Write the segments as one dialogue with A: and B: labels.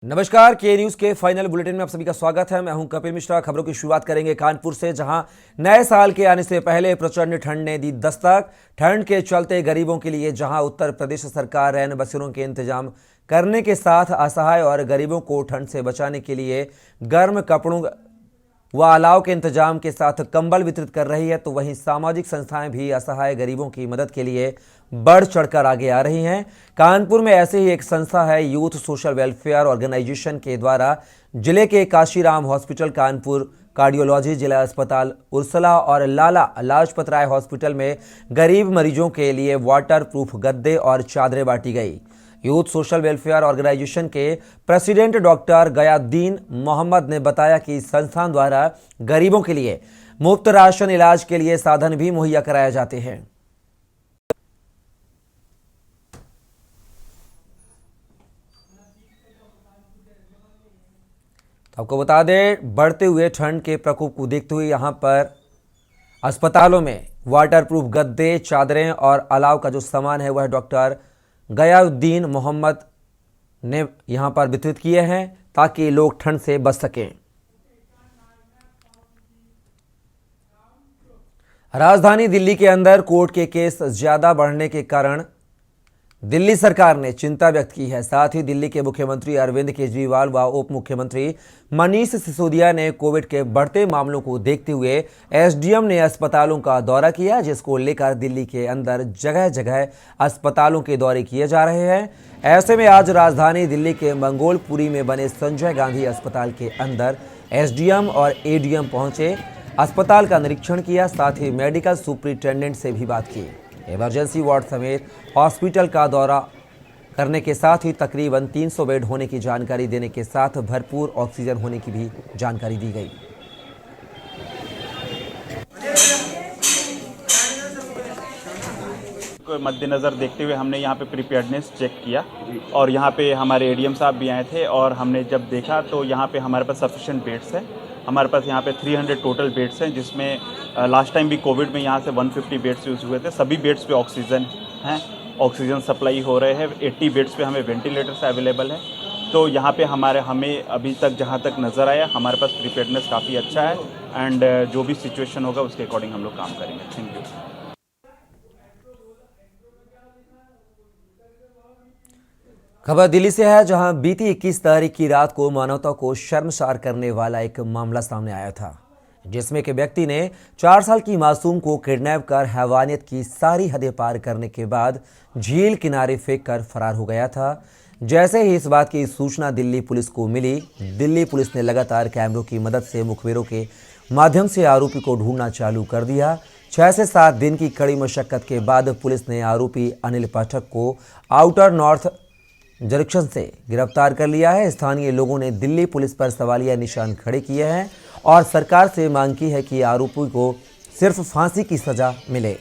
A: नमस्कार, के न्यूज के फाइनल बुलेटिन में आप सभी का स्वागत है। मैं हूं कपिल मिश्रा। खबरों की शुरुआत करेंगे कानपुर से, जहां नए साल के आने से पहले प्रचंड ठंड ने दी दस्तक। ठंड के चलते गरीबों के लिए जहां उत्तर प्रदेश सरकार रैन बसेरों के इंतजाम करने के साथ असहाय और गरीबों को ठंड से बचाने के लिए गर्म कपड़ों व अलाव के इंतजाम के साथ कंबल वितरित कर रही है, तो वहीं सामाजिक संस्थाएं भी असहाय गरीबों की मदद के लिए बढ़ चढ़कर आगे आ रही हैं। कानपुर में ऐसे ही एक संस्था है, यूथ सोशल वेलफेयर ऑर्गेनाइजेशन के द्वारा जिले के काशीराम हॉस्पिटल, कानपुर कार्डियोलॉजी जिला अस्पताल उर्सला और लाला लाजपत राय हॉस्पिटल में गरीब मरीजों के लिए वाटर प्रूफ गद्दे और चादरें बांटी गई। यूथ सोशल वेलफेयर ऑर्गेनाइजेशन के प्रेसिडेंट डॉक्टर गयाउद्दीन मोहम्मद ने बताया कि संस्थान द्वारा गरीबों के लिए मुफ्त राशन, इलाज के लिए साधन भी मुहैया कराए जाते हैं। तो आपको बता दें, बढ़ते हुए ठंड के प्रकोप को देखते हुए यहां पर अस्पतालों में वाटरप्रूफ गद्दे, चादरें और अलाव का जो सामान है वह डॉक्टर गयाउद्दीन मोहम्मद ने यहां पर वितरित किए हैं, ताकि लोग ठंड से बच सकें। राजधानी दिल्ली के अंदर कोविड के केस ज्यादा बढ़ने के कारण दिल्ली सरकार ने चिंता व्यक्त की है। साथ ही दिल्ली के मुख्यमंत्री अरविंद केजरीवाल व उप मुख्यमंत्री मनीष सिसोदिया ने कोविड के बढ़ते मामलों को देखते हुए एसडीएम ने अस्पतालों का दौरा किया, जिसको लेकर दिल्ली के अंदर जगह जगह अस्पतालों के दौरे किए जा रहे हैं। ऐसे में आज राजधानी दिल्ली के मंगोलपुरी में बने संजय गांधी अस्पताल के अंदर एसडीएम और एडीएम पहुंचे, अस्पताल का निरीक्षण किया, साथ ही मेडिकल सुपरिटेंडेंट से भी बात की। इमरजेंसी वार्ड समेत हॉस्पिटल का दौरा करने के साथ ही तकरीबन 300 बेड होने की जानकारी देने के साथ भरपूर ऑक्सीजन होने की भी जानकारी दी गई।
B: को मद्देनज़र देखते हुए हमने यहाँ पे प्रिपेयर्डनेस चेक किया और यहाँ पे हमारे एडीएम साहब भी आए थे और हमने जब देखा तो यहाँ पे हमारे पास सफिशिएंट बेड्स है। हमारे पास यहाँ पे 300 टोटल बेड्स हैं, जिसमें लास्ट टाइम भी कोविड में यहाँ से 150 बेड्स यूज़ हुए थे। सभी बेड्स पे ऑक्सीजन हैं, ऑक्सीजन सप्लाई हो रहे हैं। 80 बेड्स पे हमें वेंटिलेटर्स अवेलेबल है। तो यहाँ पे हमें अभी तक जहाँ तक नज़र आया, हमारे पास प्रिपेयर्डनेस काफ़ी अच्छा है एंड जो भी सिचुएशन होगा उसके अकॉर्डिंग हम लोग काम करेंगे। Thank you.
A: खबर दिल्ली से है, जहां बीती 21 तारीख की रात को मानवता को शर्मसार करने वाला एक मामला सामने आया था, जिसमें एक व्यक्ति ने 4 साल की मासूम को किडनैप कर हैवानियत की सारी हदें पार करने के बाद झील किनारे फेंक कर फरार हो गया था। जैसे ही इस बात की सूचना दिल्ली पुलिस को मिली, दिल्ली पुलिस ने लगातार कैमरों की मदद से मुखबिरों के माध्यम से आरोपी को ढूंढना चालू कर दिया। 6 से 7 दिन की कड़ी मशक्कत के बाद पुलिस ने आरोपी अनिल पाठक को आउटर नॉर्थ जंक्शन से गिरफ्तार कर लिया है। स्थानीय लोगों ने दिल्ली पुलिस पर सवालिया निशान खड़े किए हैं और सरकार से मांग की है कि आरोपी को सिर्फ फांसी की सजा मिले।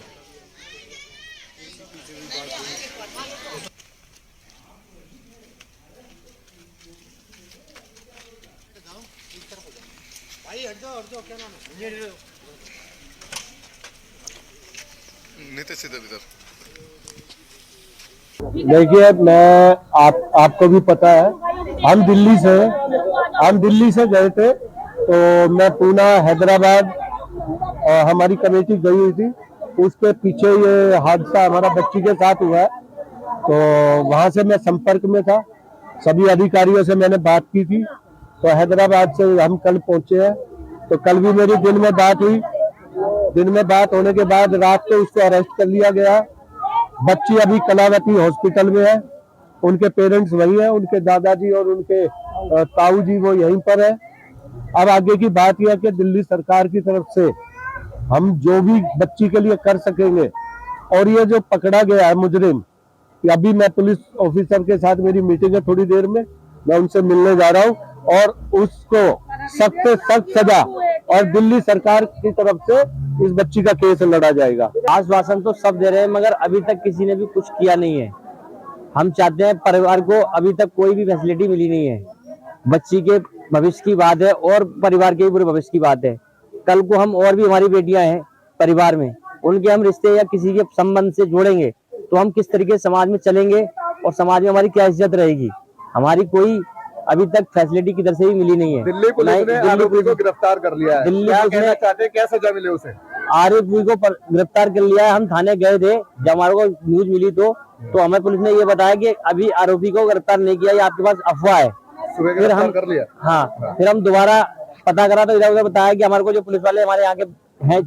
C: देखिए, मैं आपको भी पता है, हम दिल्ली से गए थे। तो मैं पूना, हैदराबाद और हमारी कमेटी गई हुई थी। उसके पीछे ये हादसा हमारा बच्ची के साथ हुआ है। तो वहां से मैं संपर्क में था, सभी अधिकारियों से मैंने बात की थी। तो हैदराबाद से हम कल पहुंचे हैं। तो कल भी मेरी दिन में बात हुई। दिन में बात होने के बाद रात को उसको अरेस्ट कर लिया गया। बच्ची अभी कलावती हॉस्पिटल में है, उनके पेरेंट्स वही हैं, उनके दादाजी और उनके ताऊ जी वो यहीं पर है। अब आगे की बात यह है कि दिल्ली सरकार की तरफ से हम जो भी बच्ची के लिए कर सकेंगे, और ये जो पकड़ा गया है मुजरिम, अभी मैं पुलिस ऑफिसर के साथ मेरी मीटिंग है, थोड़ी देर में मैं उनसे मिलने जा रहा हूँ और उसको सख्त से सख्त सजा और दिल्ली सरकार की तरफ से इस बच्ची का केस लड़ा जाएगा।
D: आश्वासन तो सब दे रहे हैं, मगर अभी तक किसी ने भी कुछ किया नहीं है। हम चाहते हैं, परिवार को अभी तक कोई भी फैसिलिटी मिली नहीं है। बच्ची के भविष्य की बात है और परिवार के पूरे भविष्य की बात है। कल को हम और भी हमारी बेटियां हैं परिवार में, उनके हम रिश्ते या किसी के संबंध से जोड़ेंगे तो हम किस तरीके समाज में चलेंगे और समाज में हमारी क्या इज्जत रहेगी। हमारी कोई अभी तक फैसिलिटी किधर से भी मिली नहीं है।
C: दिल्ली पुलिस ने आरोपी को गिरफ्तार कर लिया है।
D: दिल्ली
C: क्या
D: पुलिस
C: कहना
D: ने
C: चाहते हैं, क्या सजा मिले उसे?
D: आरोपी को गिरफ्तार कर लिया है। हम थाने गए थे, जब हमारे को न्यूज मिली तो हमें पुलिस ने ये बताया कि अभी आरोपी को गिरफ्तार नहीं किया, ये आपके पास अफवाह है।
C: सुबह
D: फिर
C: गिरफ्तार
D: हम
C: कर लिया।
D: हाँ, फिर हम दोबारा पता करा तो इधर उधर बताया कि हमारे को जो पुलिस वाले हमारे यहाँ के हैं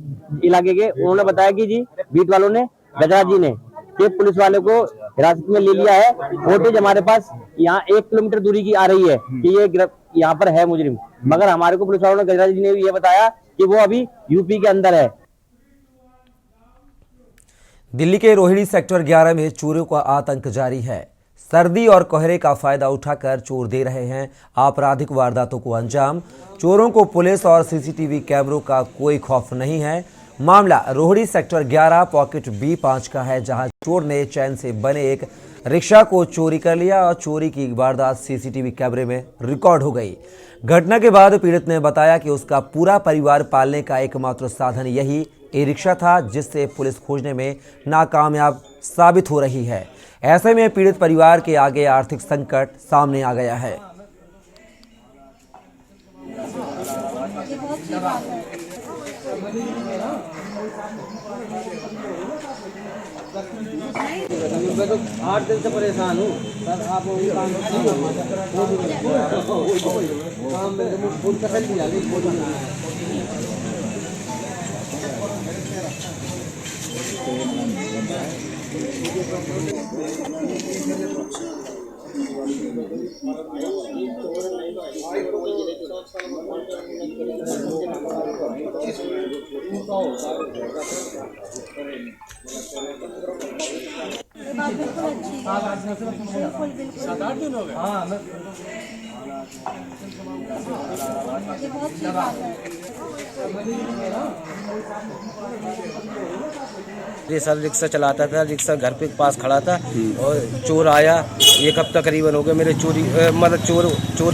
D: इलाके के, उन्होंने बताया कि जी बीट वालों ने, गजराज जी ने, कि पुलिस वाले को हिरासत में ले लिया है। फुटेज हमारे पास यहाँ 1 किलोमीटर दूरी की आ रही है कि ये यहाँ पर है मुजरिम, मगर हमारे को पुलिस वालों ने, गजराज जी ने ये बताया कि वो अभी यूपी के अंदर है।
A: दिल्ली के रोहिणी सेक्टर 11 में चोरों का आतंक जारी है। सर्दी और कोहरे का फायदा उठाकर चोर दे रहे हैं आपराधिक वारदातों को अंजाम। चोरों को पुलिस और सीसीटीवी कैमरों का कोई खौफ नहीं है। मामला रोहिणी सेक्टर 11 पॉकेट B5 का है, जहां चोर ने चैन से बने एक रिक्शा को चोरी कर लिया और चोरी की वारदात सीसीटीवी कैमरे में रिकॉर्ड हो गई। घटना के बाद पीड़ित ने बताया कि उसका पूरा परिवार पालने का एकमात्र साधन यही ई रिक्शा था, जिससे पुलिस खोजने में नाकामयाब साबित हो रही है। ऐसे में पीड़ित परिवार के आगे आर्थिक संकट सामने आ गया है।
D: मैं तो 8 दिन से परेशान हूँ सर। आप
E: बात बिल्कुल अच्छी है। बिल्कुल 7-8 दिन हो गए। हाँ, ये बहुत अच्छी बात है।
F: ये सर रिक्शा चलाता था, रिक्शा घर पे पास खड़ा था और चोर आया। 1 हफ्ता करीबन हो गया मेरे चोरी, मतलब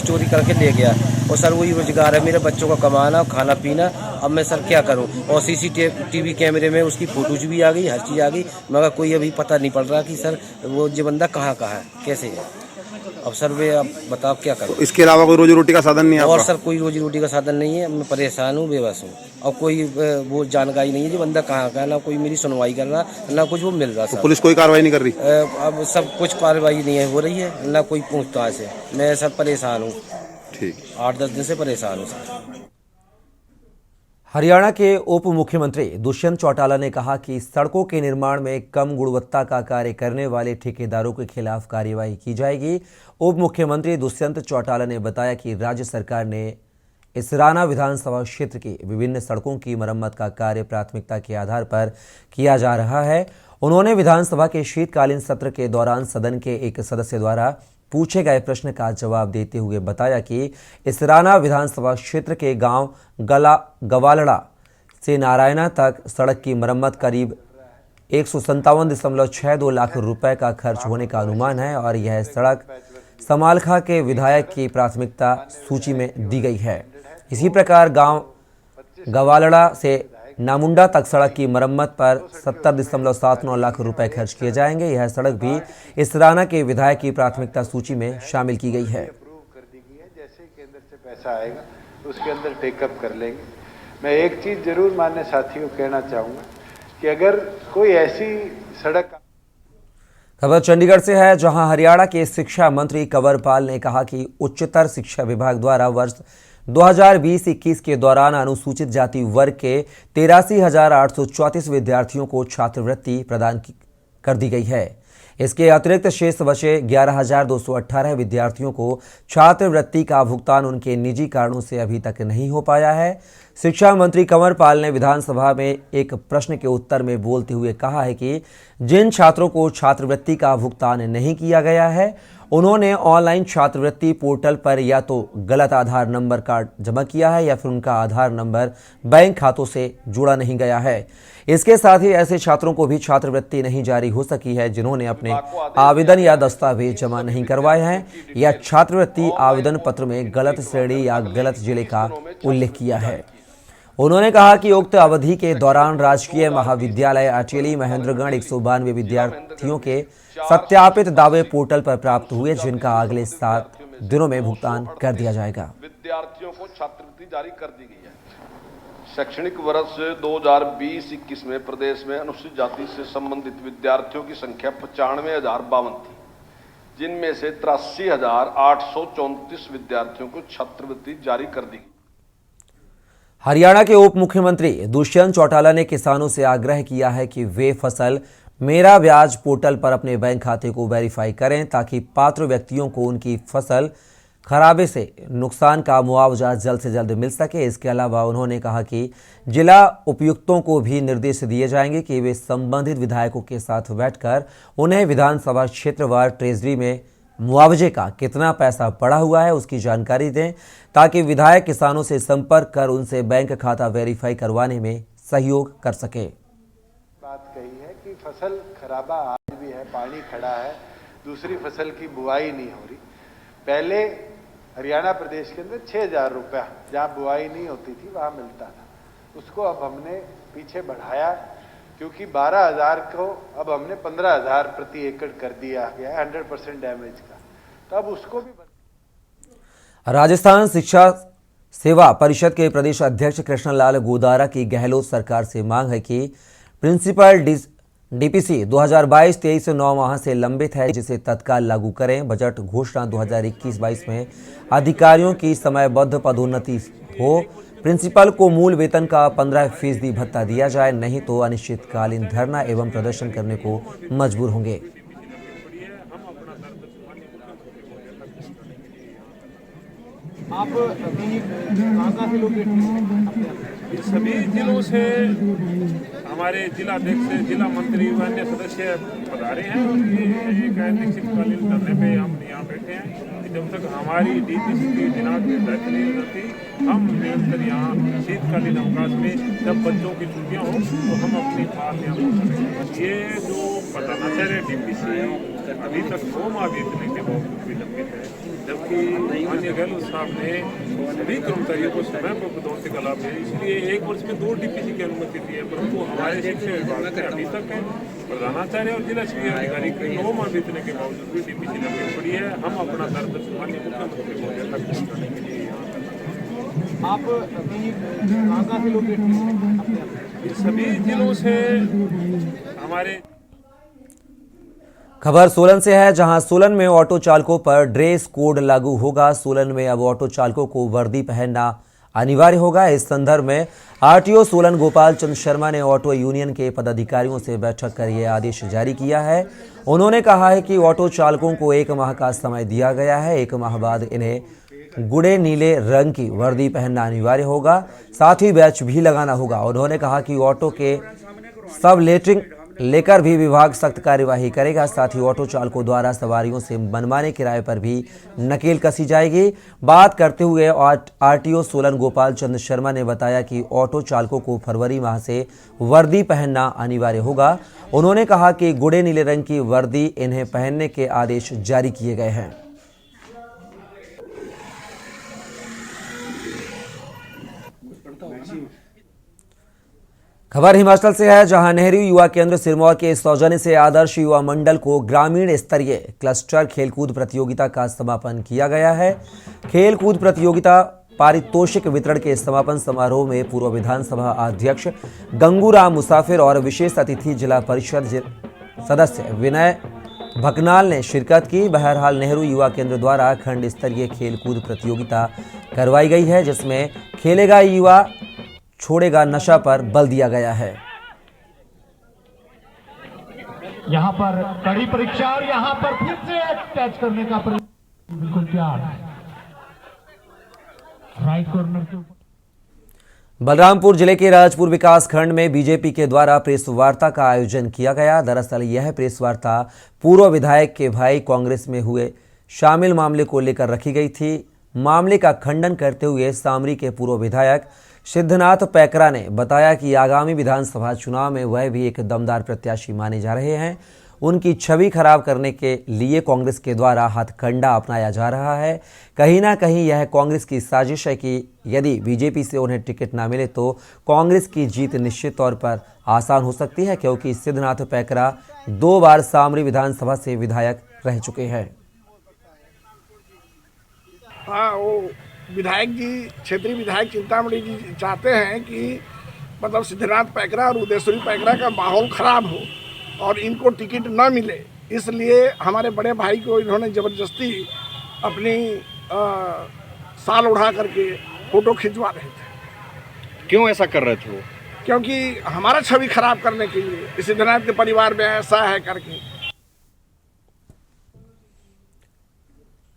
F: चोरी करके ले गया। और सर वही रोजगार है मेरे बच्चों का, कमाना खाना पीना। अब मैं सर क्या करूं? और सीसीटीवी कैमरे में उसकी फोटोज भी आ गई, हर चीज़ आ गई, मगर कोई अभी पता नहीं पड़ रहा कि सर वो ये बंदा कहाँ है, कैसे है। अब सर वे अब बताओ क्या करूं?
G: इसके अलावा कोई रोजी रोटी का साधन नहीं है
F: और
G: आपका?
F: सर कोई रोजी रोटी का साधन नहीं है। मैं परेशान हूँ, बेबस हूँ। और कोई वो जानकारी नहीं है जो बंदा कहाँ का है, ना कोई मेरी सुनवाई कर रहा, ना कुछ वो मिल रहा।
G: तो पुलिस कोई कार्रवाई नहीं कर रही?
F: अब सब कुछ कार्रवाई नहीं है हो रही है, ना कोई पूछताछ है। मैं सर परेशान हूँ,
G: ठीक
F: 8-10 दिन से परेशान हूँ सर।
A: हरियाणा के उप मुख्यमंत्री दुष्यंत चौटाला ने कहा कि सड़कों के निर्माण में कम गुणवत्ता का कार्य करने वाले ठेकेदारों के खिलाफ कार्रवाई की जाएगी। उप मुख्यमंत्री दुष्यंत चौटाला ने बताया कि राज्य सरकार ने इसराना विधानसभा क्षेत्र की विभिन्न सड़कों की मरम्मत का कार्य प्राथमिकता के आधार पर किया जा रहा है। उन्होंने विधानसभा के शीतकालीन सत्र के दौरान सदन के एक सदस्य द्वारा पूछे गए प्रश्न का जवाब देते हुए बताया कि इसराना विधानसभा क्षेत्र के गांव गवालड़ा से नारायणा तक सड़क की मरम्मत करीब 157.62 लाख रुपए का खर्च होने का अनुमान है और यह सड़क समालखा के विधायक की प्राथमिकता सूची में दी गई है। इसी प्रकार गांव गवालड़ा से नामुंडा तक सड़क की मरम्मत पर 70.79 लाख रुपए खर्च किए जाएंगे। यह सड़क भी इसराना के विधायक की प्राथमिकता सूची में शामिल की गई है।
H: जैसे केंद्र से पैसा आएगा तो उसके अंदर टेकअप कर लेंगे। मैं एक चीज जरूर मान्य साथियों कहना चाहूँगा कि अगर कोई ऐसी सड़क।
A: खबर चंडीगढ़ से है, जहां हरियाणा के शिक्षा मंत्री कंवरपाल ने कहा कि उच्चतर शिक्षा विभाग द्वारा वर्ष 2020-21 के दौरान अनुसूचित जाति वर्ग के 83,834 विद्यार्थियों को छात्रवृत्ति प्रदान कर दी गई है। इसके अतिरिक्त शेष बचे 11,218 विद्यार्थियों को छात्रवृत्ति का भुगतान उनके निजी कारणों से अभी तक नहीं हो पाया है। शिक्षा मंत्री कंवरपाल ने विधानसभा में एक प्रश्न के उत्तर में बोलते हुए कहा है कि जिन छात्रों को छात्रवृत्ति का भुगतान नहीं किया गया है, उन्होंने ऑनलाइन छात्रवृत्ति पोर्टल पर या तो गलत आधार नंबर कार्ड जमा किया है या फिर उनका आधार नंबर बैंक खातों से जुड़ा नहीं गया है। इसके साथ ही ऐसे छात्रों को भी छात्रवृत्ति नहीं जारी हो सकी है जिन्होंने अपने आवेदन या दस्तावेज जमा नहीं करवाए हैं या छात्रवृत्ति आवेदन पत्र में गलत श्रेणी या गलत जिले का उल्लेख किया है। उन्होंने कहा कि उक्त अवधि के दौरान राजकीय महाविद्यालय अचेली महेंद्रगढ़ 192 विद्यार्थियों के सत्यापित दावे पोर्टल पर प्राप्त हुए, जिनका अगले 7 दिनों में भुगतान कर दिया जाएगा।
I: विद्यार्थियों को छात्रवृत्ति जारी कर दी गई है। शैक्षणिक वर्ष 2020-21 में प्रदेश में अनुसूचित जाति से संबंधित विद्यार्थियों की संख्या 95,052 थी, जिनमें से 83,834 विद्यार्थियों को छात्रवृत्ति जारी कर दी गई।
A: हरियाणा के उप मुख्यमंत्री दुष्यंत चौटाला ने किसानों से आग्रह किया है कि वे फसल मेरा ब्याज पोर्टल पर अपने बैंक खाते को वेरीफाई करें ताकि पात्र व्यक्तियों को उनकी फसल खराबे से नुकसान का मुआवजा जल्द से जल्द मिल सके। इसके अलावा उन्होंने कहा कि जिला उपायुक्तों को भी निर्देश दिए जाएंगे कि वे संबंधित विधायकों के साथ बैठकर उन्हें विधानसभा क्षेत्रवार ट्रेजरी में मुआवजे का कितना पैसा पड़ा हुआ है उसकी जानकारी दें ताकि विधायक किसानों से संपर्क कर उनसे बैंक खाता वेरीफाई करवाने में सहयोग कर सके।
H: बात कही है कि फसल खराबा आज भी है, पानी खड़ा है, दूसरी फसल की बुआई नहीं हो रही। पहले हरियाणा प्रदेश के अंदर 6,000 रुपया जहाँ बुआई नहीं होती थी वहाँ मिलता था, उसको अब हमने पीछे बढ़ाया क्योंकि 12,000 को अब हमने 15,000 प्रति एकड़ कर दिया गया 100% डैमेज का, तो अब उसको भी।
A: राजस्थान शिक्षा सेवा परिषद के प्रदेश अध्यक्ष कृष्णलाल गोदारा की गहलोत सरकार से मांग है कि प्रिंसिपल डीपीसी 2022-23 9 माह से लंबित है, जिसे तत्काल लागू करें। बजट घोषणा 2021-22 में अधिकारियों की समयबद्ध पदोन्नति हो। प्रिंसिपल को मूल वेतन का 15% भत्ता दिया जाए, नहीं तो अनिश्चितकालीन धरना एवं प्रदर्शन करने को मजबूर होंगे।
J: आप अभी कहाँ से लोकेट सभी जिलों से हमारे जिलाध्यक्ष, जिला मंत्री व अन्य सदस्य पधारे हैं और ये एक अनिश्चितकालीन धरने पे हम यहाँ बैठे हैं कि जब तक हमारी डीपीसी की दिनांक निर्धारित नहीं हो जाती, हम निरंतर यहाँ शीतकालीन अवकाश में जब बच्चों की छुट्टियाँ हो तो हम अपनी बात यहाँ पहुँचाएंगे। ये जो बताना चाह रहे डीपीसी अभी तक 2 माह बीतने के बावजूद भी लंबित है, जबकि माननीय गहलोत साहब ने सभी कर्मचारियों को समय पर पदोन्नति का लाभ दिया। इसलिए 1 वर्ष में 2 डीपीसी की अनुमति दी है, परंतु हमारे शिक्षा विभाग में अभी तक है प्रधानाचार्य और जिला शिक्षा अधिकारी के 2 माह बीतने के बावजूद भी डीपीसी लंबित पड़ी है। हम अपना दर्द माननीय मुख्यमंत्री महोदय तक पहुँचाने के लिए आप अभी कहाँ से लोकेट सभी जिलों से हमारे।
A: खबर सोलन से है, जहां सोलन में ऑटो चालकों पर ड्रेस कोड लागू होगा। सोलन में अब ऑटो चालकों को वर्दी पहनना अनिवार्य होगा। इस संदर्भ में आरटीओ सोलन गोपाल चंद शर्मा ने ऑटो यूनियन के पदाधिकारियों से बैठक कर यह आदेश जारी किया है। उन्होंने कहा है कि ऑटो चालकों को 1 माह का समय दिया गया है। 1 माह बाद इन्हें गुड़े नीले रंग की वर्दी पहनना अनिवार्य होगा, साथ ही बैच भी लगाना होगा। उन्होंने कहा कि ऑटो के सब लेटरिंग लेकर भी विभाग सख्त कार्यवाही करेगा। साथ ही ऑटो चालकों द्वारा सवारियों से मनमाने किराए पर भी नकेल कसी जाएगी। बात करते हुए आरटीओ सोलन गोपाल चंद शर्मा ने बताया कि ऑटो चालकों को फरवरी माह से वर्दी पहनना अनिवार्य होगा। उन्होंने कहा कि गुड़े नीले रंग की वर्दी इन्हें पहनने के आदेश जारी किए गए हैं। खबर हिमाचल से है, जहां नेहरू युवा केंद्र सिरमौर के सौजन्य से आदर्श युवा मंडल को ग्रामीण स्तरीय क्लस्टर खेलकूद प्रतियोगिता का समापन किया गया है। खेलकूद प्रतियोगिता पारितोषिक वितरण के समापन समारोह में पूर्व विधानसभा अध्यक्ष गंगूराम मुसाफिर और विशेष अतिथि जिला परिषद सदस्य विनय भकनाल ने शिरकत की। बहरहाल नेहरू युवा केंद्र द्वारा खंड स्तरीय खेलकूद प्रतियोगिता करवाई गई है, जिसमें खेलेगा युवा छोड़ेगा नशा पर बल दिया गया है।
J: यहाँ पर कड़ी परीक्षा और यहाँ पर फिर से टच करने का बिल्कुल तैयार राइट कॉर्नर के ऊपर।
A: बलरामपुर जिले के राजपुर विकास खंड में बीजेपी के द्वारा प्रेस वार्ता का आयोजन किया गया। दरअसल यह प्रेस वार्ता पूर्व विधायक के भाई कांग्रेस में हुए शामिल मामले को लेकर रखी गई थी। मामले का खंडन करते हुए सामरी के पूर्व विधायक सिद्धनाथ पैकरा ने बताया कि आगामी विधानसभा चुनाव में वह भी एक दमदार प्रत्याशी माने जा रहे हैं। उनकी छवि खराब करने के लिए कांग्रेस के द्वारा हथकंडा अपनाया जा रहा है। कहीं ना कहीं यह कांग्रेस की साजिश है कि यदि बीजेपी से उन्हें टिकट ना मिले तो कांग्रेस की जीत निश्चित तौर पर आसान हो सकती है, क्योंकि सिद्धनाथ पैकरा 2 बार सामरी विधानसभा से विधायक रह चुके हैं।
K: हाँ, वो विधायक जी, क्षेत्रीय विधायक चिंतामणि जी चाहते हैं कि मतलब सिद्धनाथ पैकरा और उदयश्वरी पैकरा का माहौल खराब हो और इनको टिकट न मिले, इसलिए हमारे बड़े भाई को इन्होंने ज़बरदस्ती अपनी साल उड़ा करके फ़ोटो खिंचवा रहे थे।
L: क्यों ऐसा कर रहे थे वो?
K: क्योंकि हमारा छवि खराब करने के लिए, सिद्धनाथ के परिवार में ऐसा है करके।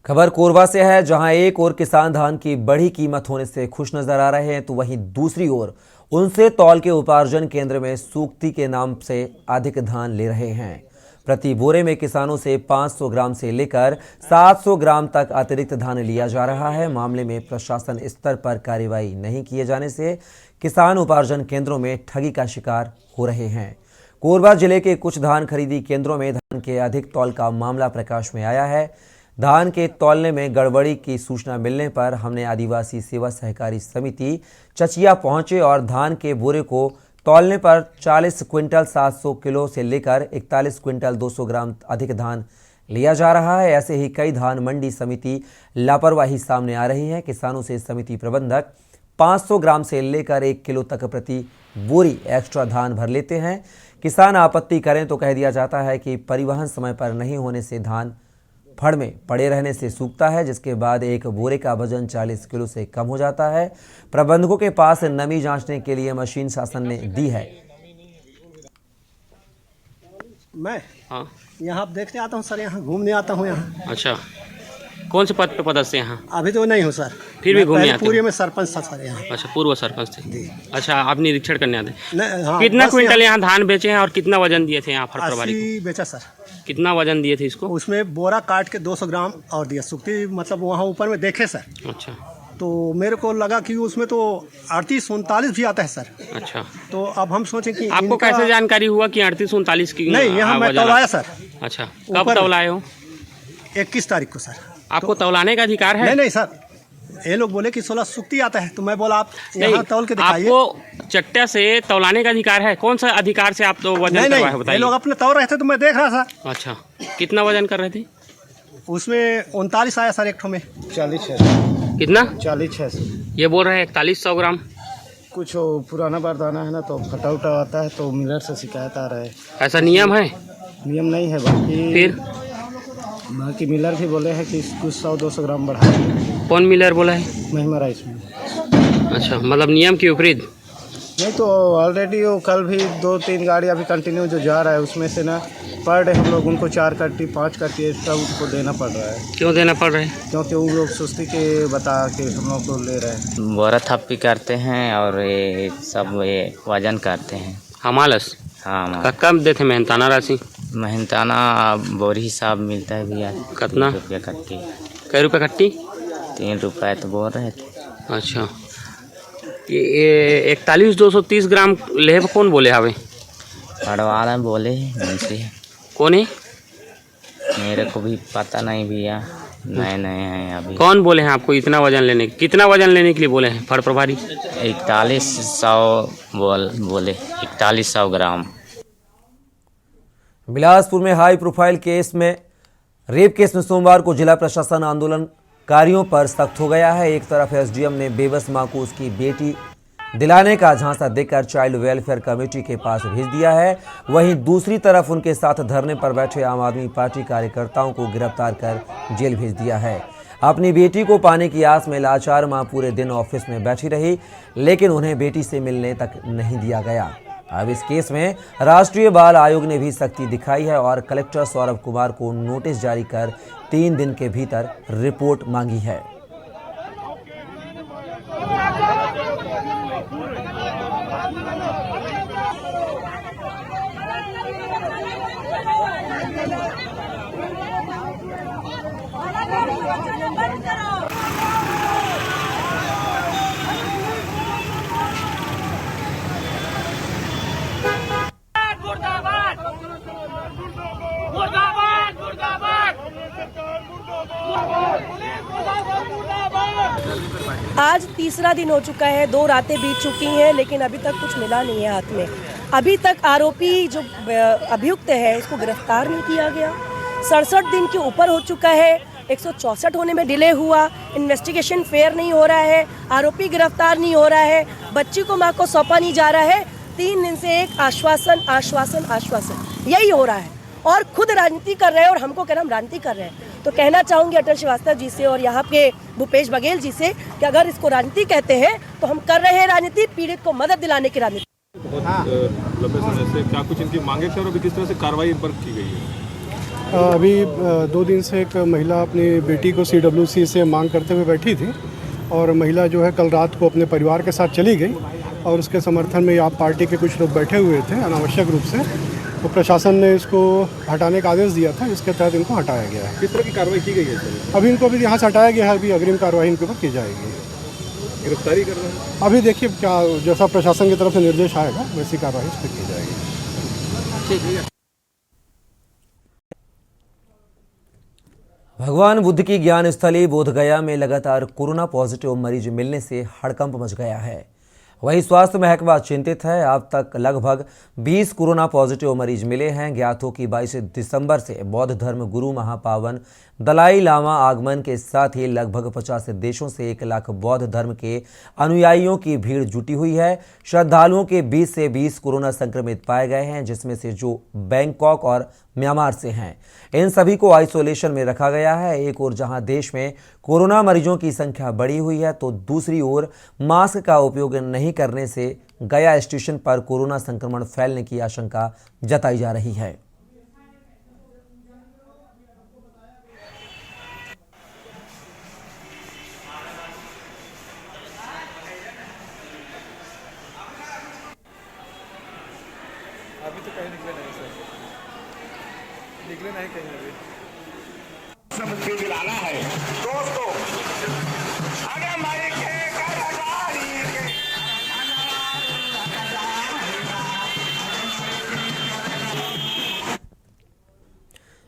A: खबर कोरबा से है, जहां एक ओर किसान धान की बढ़ी कीमत होने से खुश नजर आ रहे हैं, तो वहीं दूसरी ओर उनसे तौल के उपार्जन केंद्र में सूक्ति के नाम से अधिक धान ले रहे हैं। प्रति बोरे में किसानों से 500 ग्राम से लेकर 700 ग्राम तक अतिरिक्त धान लिया जा रहा है। मामले में प्रशासन स्तर पर कार्रवाई नहीं किए जाने से किसान उपार्जन केंद्रों में ठगी का शिकार हो रहे हैं। कोरबा जिले के कुछ धान खरीदी केंद्रों में धान के अधिक तौल का मामला प्रकाश में आया है। धान के तौलने में गड़बड़ी की सूचना मिलने पर हमने आदिवासी सेवा सहकारी समिति चचिया पहुंचे और धान के बोरे को तौलने पर 40 क्विंटल 700 किलो से लेकर 41 क्विंटल 200 ग्राम अधिक धान लिया जा रहा है। ऐसे ही कई धान मंडी समिति लापरवाही सामने आ रही है। किसानों से समिति प्रबंधक 500 ग्राम से लेकर 1 किलो तक प्रति बोरी एक्स्ट्रा धान भर लेते हैं। किसान आपत्ति करें तो कह दिया जाता है कि परिवहन समय पर नहीं होने से धान फड़ में पड़े रहने से सूखता है, जिसके बाद एक बोरे का वजन 40 किलो से कम हो जाता है। प्रबंधकों के पास नमी जांचने के लिए मशीन शासन ने दी है।
M: मैं यहाँ देखने आता हूँ सर, यहाँ घूमने आता हूँ यहाँ।
N: अच्छा, कौन से पद पे पदस्थ हैं यहाँ?
M: अभी तो नहीं हूँ सर,
N: फिर भी घूमने आते?
M: पूर्व में सरपंच था सर यहाँ।
N: अच्छा, पूर्व सरपंच थे। अच्छा, आप निरीक्षण करने आते?
M: हाँ,
N: कितना क्विंटल यहाँ धान बेचे हैं और कितना वजन दिए थे यहाँ फर प्रभारी को?
M: बेचा सर।
N: कितना वजन दिए थे इसको?
M: उसमें बोरा काट के 200 ग्राम और दिया सुक्ति, मतलब वहाँ ऊपर में देखे सर।
N: अच्छा,
M: तो मेरे को लगा कि उसमें तो 38-39 भी आता है सर।
N: अच्छा,
M: तो अब हम सोचे कि
N: आपको कैसे जानकारी हुआ कि 38-39 की?
M: नहीं, यहाँ मैं तौलाया सर।
N: अच्छा, कब तौलाए हो?
M: 21 तारीख को सर।
N: आपको तौलाने का अधिकार है?
M: नहीं सर, ये लोग बोले कि 16 सुक्ति आता है, तो मैं बोला आप यहाँ तौल के दिखाइए।
N: आपको चट्टा से तौलाने का अधिकार है? कौन सा अधिकार से आप तो वजन करवाए हैं बताइए?
M: ये लोग अपने तौल रहे थे तो मैं देख रहा था।
N: अच्छा, कितना वजन कर रहे थे?
M: उसमें 39 आया सर, एक ठो में
C: 40
N: कितना?
C: 40
N: ये बोल रहे हैं 4100 ग्राम।
C: कुछ पुराना बारदाना है ना, तो फटा उटा आता है, तो मिलर से शिकायत आ रहा है।
N: ऐसा नियम है?
C: नियम नहीं है, बाकी मिलर भी बोले हैं कि कुछ 100-200 ग्राम बढ़ा।
N: कौन मिलर बोला है?
C: महिमा राइस में।
N: अच्छा, मतलब नियम के विपरीत?
C: नहीं, तो ऑलरेडी वो कल भी 2-3 गाड़ी अभी कंटिन्यू जो जा रहा है, उसमें से ना पर डे हम लोग उनको 4 कट्टी 5 कट्टी एक्स्ट्रा उनको देना पड़ रहा है।
N: क्यों देना पड़ रहा है?
C: क्योंकि वो लोग सुस्ती के बता के हम लोग को ले रहे हैं।
O: बोरा थप्पी करते हैं और ये सब ये वजन करते हैं।
N: हमालस?
O: हाँ।
N: कब देते मेहनताना राशि?
O: मेहनताना बोरी हिसाब मिलता है भैया।
N: कितना
O: रुपया कट्टी?
N: कै रुपये कट्टी?
O: 3 रुपये तो बोल रहे थे।
N: अच्छा, ये 41-230 ग्राम लेब कौन बोले हवे?
O: पड़वाला बोले उनसे।
N: कौन है?
O: मेरे को भी पता नहीं भैया, नए हैं अभी।
N: कौन बोले हैं आपको इतना वजन लेने? कितना वजन लेने के लिए बोले हैं फड़ प्रभारी?
O: 4100 बोले 4100 ग्राम।
A: बिलासपुर में हाई प्रोफाइल केस में रेप केस में सोमवार को जिला प्रशासन आंदोलनकारियों पर सख्त हो गया है। एक तरफ एसडीएम ने बेबस मां को उसकी बेटी दिलाने का झांसा देकर चाइल्ड वेलफेयर कमेटी के पास भेज दिया है, वहीं दूसरी तरफ उनके साथ धरने पर बैठे आम आदमी पार्टी कार्यकर्ताओं को गिरफ्तार कर जेल भेज दिया है। अपनी बेटी को पाने की आस में लाचार मां पूरे दिन ऑफिस में बैठी रही, लेकिन उन्हें बेटी से मिलने तक नहीं दिया गया। अब इस केस में राष्ट्रीय बाल आयोग ने भी सख्ती दिखाई है और कलेक्टर सौरभ कुमार को नोटिस जारी कर 3 दिन के भीतर रिपोर्ट मांगी है।
E: आज तीसरा दिन हो चुका है, 2 रातें बीत चुकी हैं, लेकिन अभी तक कुछ मिला नहीं है हाथ में। अभी तक आरोपी जो अभियुक्त है उसको गिरफ्तार नहीं किया गया। 67 दिन के ऊपर हो चुका है। 164 होने में डिले हुआ, इन्वेस्टिगेशन फेयर नहीं हो रहा है, आरोपी गिरफ्तार नहीं हो रहा है, बच्ची को माँ को सौंपा नहीं जा रहा है। 3 दिन से एक आश्वासन आश्वासन आश्वासन यही हो रहा है और खुद राजनीति कर रहे हैं और हमको कह रहे हम राजनीति कर रहे हैं। तो कहना चाहूँगी अटल श्रीवास्तव जी से और यहाँ पे भूपेश बघेल जी से कि अगर इसको राजनीति कहते हैं तो हम कर रहे हैं राजनीति, पीड़ित को मदद दिलाने की राजनीति।
J: लंबे समय से क्या कुछ इनकी मांगे थे और अभी किस तरह से कार्रवाई इन पर की गई है?
C: अभी 2 दिन से एक महिला अपनी बेटी को CWC से मांग करते हुए बैठी थी और महिला जो है कल रात को अपने परिवार के साथ चली गई और उसके समर्थन में आप पार्टी के कुछ लोग बैठे हुए थे अनावश्यक रूप से, तो प्रशासन ने इसको हटाने का आदेश दिया था, इसके तहत इनको हटाया गया है।
J: किस तरह की कार्रवाई की गई है?
C: अभी इनको अभी यहाँ से हटाया गया है, अभी अग्रिम कार्रवाई इनके ऊपर की जाएगी।
J: गिरफ्तारी कर रहे हैं?
C: अभी देखिए क्या जैसा प्रशासन की तरफ से निर्देश आएगा वैसी कार्रवाई इस पर की जाएगी।
A: भगवान बुद्ध की ज्ञान स्थली बोधगया में लगातार कोरोना पॉजिटिव मरीज मिलने से हड़कंप मच गया है। वहीं स्वास्थ्य महकमा चिंतित है। अब तक लगभग 20 कोरोना पॉजिटिव मरीज मिले हैं। ज्ञात हो कि 22 दिसंबर से बौद्ध धर्म गुरु महापावन दलाई लामा आगमन के साथ ही लगभग 50 देशों से 1 लाख बौद्ध धर्म के अनुयायियों की भीड़ जुटी हुई है। श्रद्धालुओं के 20 से 20 कोरोना संक्रमित पाए गए हैं, जिसमें से जो बैंकॉक और म्यांमार से हैं। इन सभी को आइसोलेशन में रखा गया है। एक ओर जहां देश में कोरोना मरीजों की संख्या बढ़ी हुई है, तो दूसरी ओर मास्क का उपयोग नहीं करने से गया स्टेशन पर कोरोना संक्रमण फैलने की आशंका जताई जा रही है।
J: अभी तो कहीं निकले नहीं सर, निकले नहीं कहीं अभी। समझ दिलाना है दोस्तों, आगे माइक है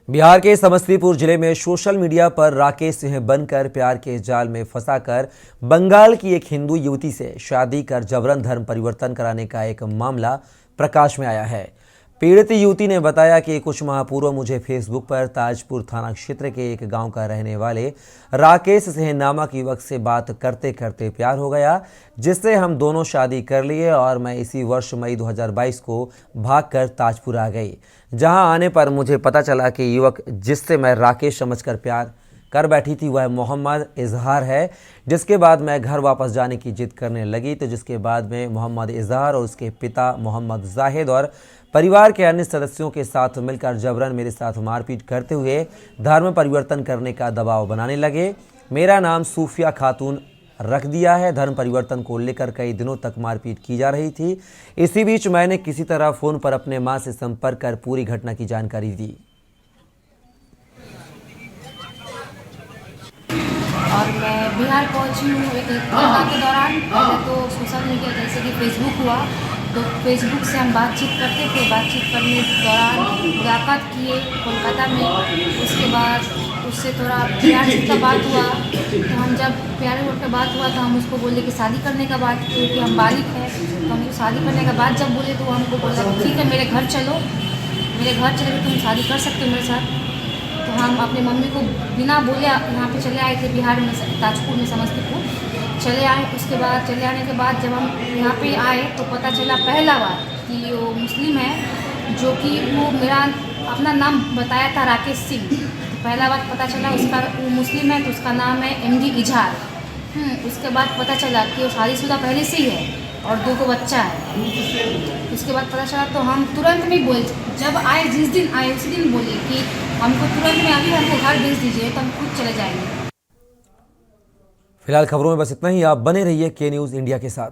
A: बिहार के समस्तीपुर जिले में सोशल मीडिया पर राकेश सिंह बनकर प्यार के जाल में फंसाकर बंगाल की एक हिंदू युवती से शादी कर जबरन धर्म परिवर्तन कराने का एक मामला प्रकाश में आया है। पीड़ित युवती ने बताया कि कुछ माह पूर्व मुझे फेसबुक पर ताजपुर थाना क्षेत्र के एक गांव का रहने वाले राकेश सिंह नामक युवक से बात करते करते प्यार हो गया, जिससे हम दोनों शादी कर लिए और मैं इसी वर्ष मई 2022 को भागकर ताजपुर आ गई। जहां आने पर मुझे पता चला कि युवक जिससे मैं राकेश समझकर प्यार कर बैठी थी वह मोहम्मद इजहार है। जिसके बाद मैं घर वापस जाने की जिद करने लगी, तो जिसके बाद में मोहम्मद इजहार और उसके पिता मोहम्मद जाहिद और परिवार के अन्य सदस्यों के साथ मिलकर जबरन मेरे साथ मारपीट करते हुए धर्म परिवर्तन करने का दबाव बनाने लगे। मेरा नाम सूफिया खातून रख दिया है। धर्म परिवर्तन को लेकर कई दिनों तक मारपीट की जा रही थी। इसी बीच मैंने किसी तरह फ़ोन पर अपने मां से संपर्क कर पूरी घटना की जानकारी दी।
L: और मैं बिहार पहुंची हूँ एक घटना के दौरान। पहले तो सोशल मीडिया जैसे कि फेसबुक हुआ, तो फेसबुक से हम बातचीत करते थे। बातचीत करने के दौरान मुलाकात किए कोलकाता में। उसके बाद उससे थोड़ा प्यार का बात हुआ। तो हम जब प्यार का बात हुआ तो हम उसको बोले कि शादी करने का बात, क्योंकि हम बालिग हैं। तो हम शादी करने का बात जब बोले तो हमको बोला ठीक है मेरे घर चलो, मेरे घर चले तो तुम शादी कर सकते हो मेरे साथ। तो हम अपने मम्मी को बिना बोले यहाँ पे चले आए थे, बिहार में ताजपुर में समस्तीपुर चले आए। उसके बाद चले आने के बाद जब हम यहाँ पे आए तो पता चला पहला बार कि वो मुस्लिम है, जो कि वो मेरा अपना नाम बताया था राकेश सिंह। तो पहला बार पता चला उसका वो मुस्लिम है, तो उसका नाम है MD इजहार। उसके बाद पता चला कि वो शादीशुदा पहले से ही है और 2 बच्चा है। उसके बाद पता चला तो हम तुरंत में बोले, जब आए जिस दिन आए उसी दिन बोले कि हमको तुरंत में अभी हमको घर भेज दीजिए तो हम खुद चले जाएंगे।
A: फिलहाल खबरों में बस इतना ही। आप बने रहिए के न्यूज़ इंडिया के साथ।